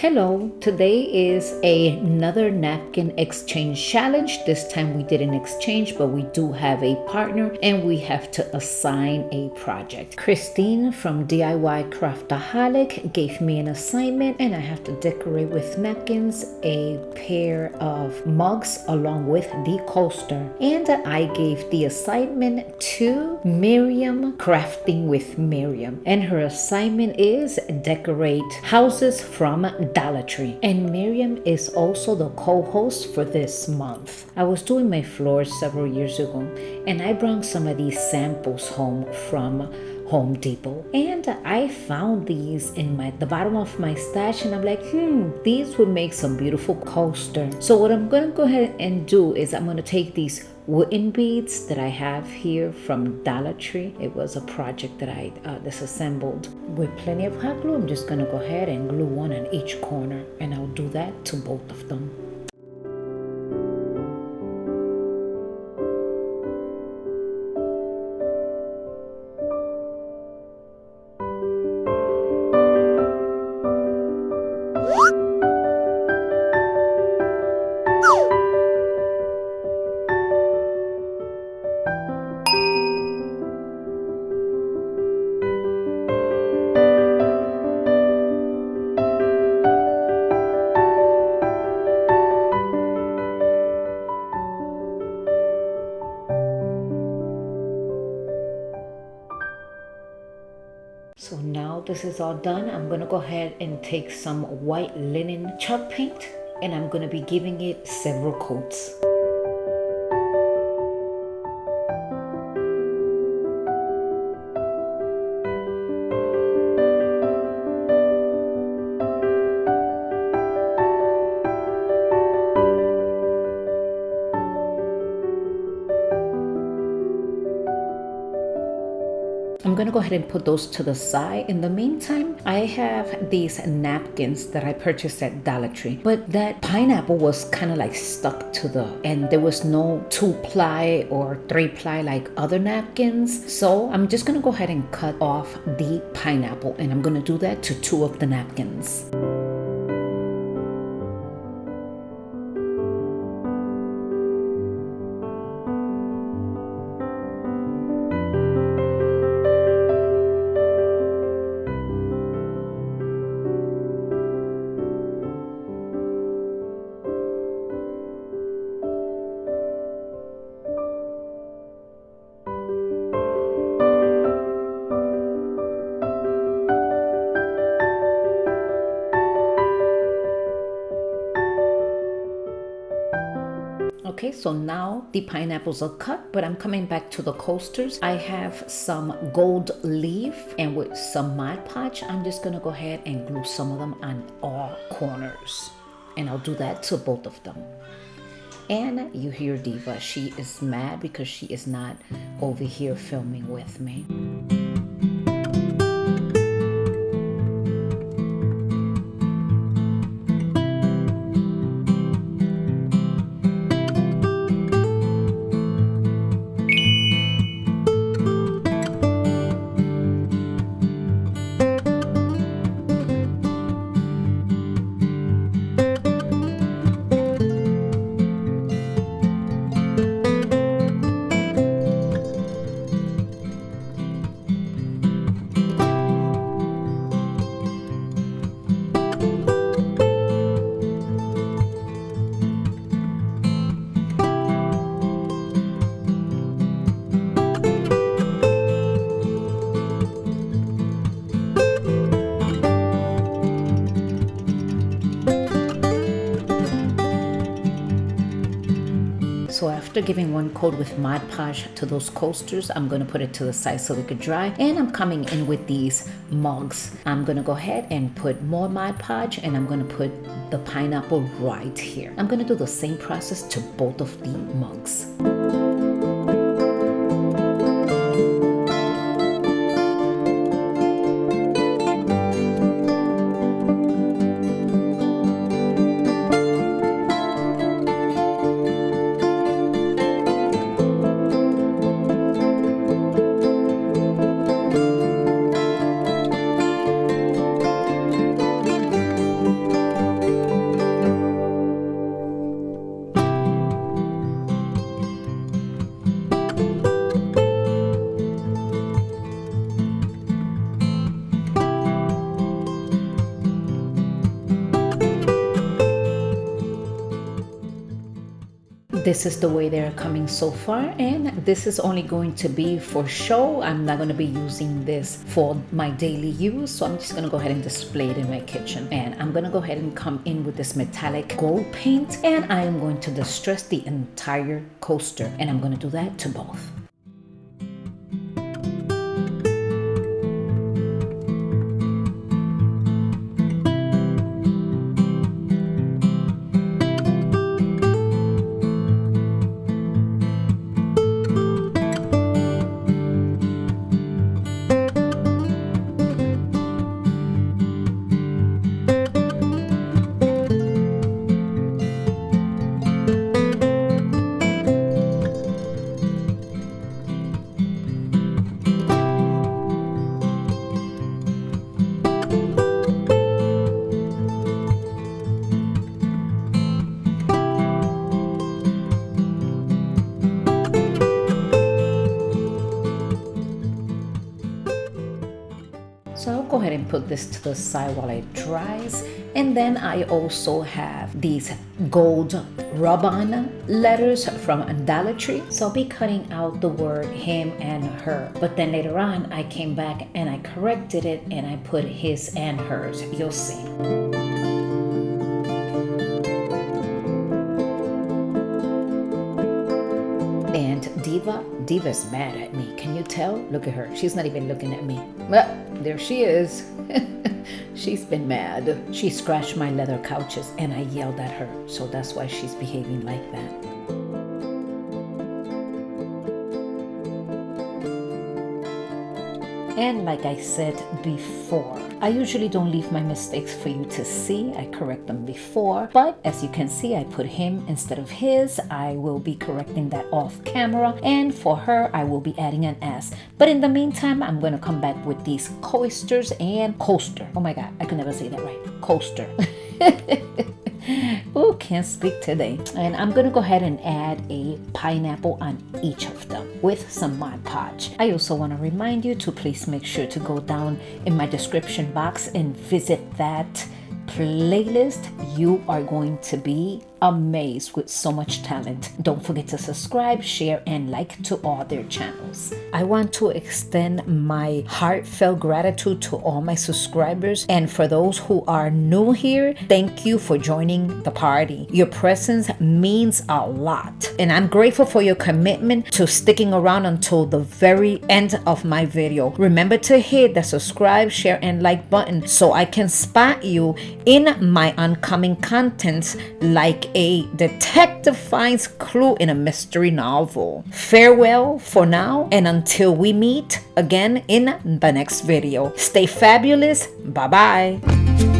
Hello, today is another napkin exchange challenge. This time we didn't exchange, but we do have a partner and we have to assign a project. Christine from DIY Craftaholic gave me an assignment and I have to decorate with napkins a pair of mugs along with the coaster. And I gave the assignment to Meriem, Crafting with Meriem. And her assignment is decorate houses from Dollar Tree. And Meriem is also the co-host for this month. I was doing my floors several years ago and I brought some of these samples home from Home Depot, and I found these in the bottom of my stash, and I'm like, these would make some beautiful coaster. So what I'm gonna go ahead and do is I'm gonna take these wooden beads that I have here from Dollar Tree. It was a project that I disassembled with plenty of hot glue. I'm just gonna go ahead and glue one on each corner, and I'll do that to both of them. So now this is all done. I'm gonna go ahead and take some white linen chalk paint and I'm gonna be giving it several coats. I'm gonna go ahead and put those to the side. In the meantime, I have these napkins that I purchased at Dollar Tree, but that pineapple was kind of like stuck to the end. There was no 2-ply or 3-ply like other napkins. So I'm just gonna go ahead and cut off the pineapple, and I'm gonna do that to 2 of the napkins. Okay, so now the pineapples are cut, but I'm coming back to the coasters. I have some gold leaf, and with some Mod Podge, I'm just gonna go ahead and glue some of them on all corners. And I'll do that to both of them. And you hear Diva, she is mad because she is not over here filming with me. So after giving one coat with Mod Podge to those coasters, I'm gonna put it to the side so they could dry. And I'm coming in with these mugs. I'm gonna go ahead and put more Mod Podge, and I'm gonna put the pineapple right here. I'm gonna do the same process to both of the mugs. this is the way they're coming so far, and this is only going to be for show. I'm not going to be using this for my daily use, so I'm just going to go ahead and display it in my kitchen. And I'm going to go ahead and come in with this metallic gold paint, and I am going to distress the entire coaster, and I'm going to do that to both. So I'll go ahead and put this to the side while it dries. And then I also have these gold rub-on letters from Dollar Tree. So I'll be cutting out the word him and her. But then later on, I came back and I corrected it and I put his and hers. You'll see. And Diva's mad at me. Can you tell? Look at her. She's not even looking at me. Well, there she is. She's been mad. She scratched my leather couches and I yelled at her. So that's why she's behaving like that. And like I said before, I usually don't leave my mistakes for you to see. I correct them before, but as you can see, I put him instead of his. I will be correcting that off camera, and for her, I will be adding an S. But in the meantime, I'm going to come back with these coasters and coaster. Oh my God, I could never say that right. Coaster. Oh, can't speak today. And I'm gonna go ahead and add a pineapple on each of them with some Mod Podge. I also want to remind you to please make sure to go down in my description box and visit that playlist. You are going to be amazed with so much talent. Don't forget to subscribe, share, and like to all their channels. I want to extend my heartfelt gratitude to all my subscribers, and for those who are new here, thank you for joining the party. Your presence means a lot, and I'm grateful for your commitment to sticking around until the very end of my video. Remember to hit the subscribe, share, and like button so I can spot you in my oncoming contents like a detective finds clue in a mystery novel. Farewell for now, and until we meet again in the next video. Stay fabulous. Bye-bye.